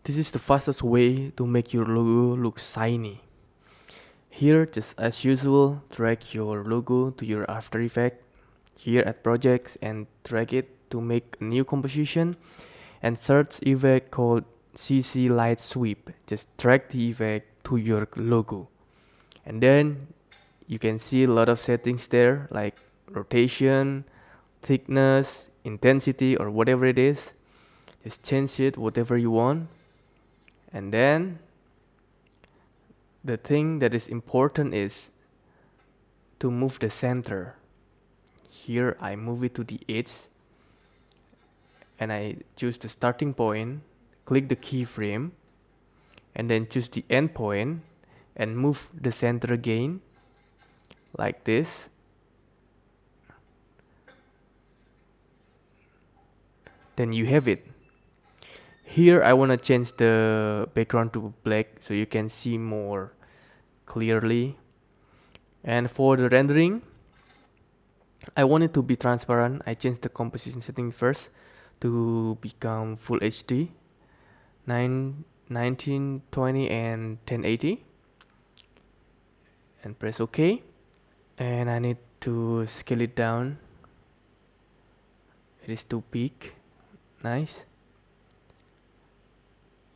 This is the fastest way to make your logo look shiny. Here, just as usual, drag your logo to your After Effects here at Projects and drag it to make a new composition and search effect called CC Light Sweep. Just drag the effect to your logo. And then you can see a lot of settings there like rotation, thickness, intensity, or whatever it is. Just change it whatever you want. And then the thing that is important is to move the center. Here I move it to the edge and I choose the starting point, click the keyframe, and then choose the end point and move the center again like this. Then you have it. Here I want to change the background to black so you can see more clearly. And for the rendering, I want it to be transparent. I change the composition setting first to become full HD 1920 and 1080 and press OK. And I need to scale it down. It is too big. Nice.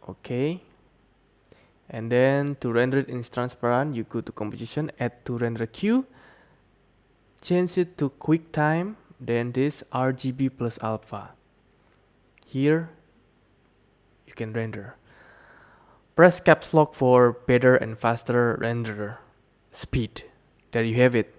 Okay. And then to render it in transparent, you go to composition, add to render queue, change it to QuickTime, then this RGB plus alpha. Here you can render. Press caps lock for better and faster render speed. There you have it.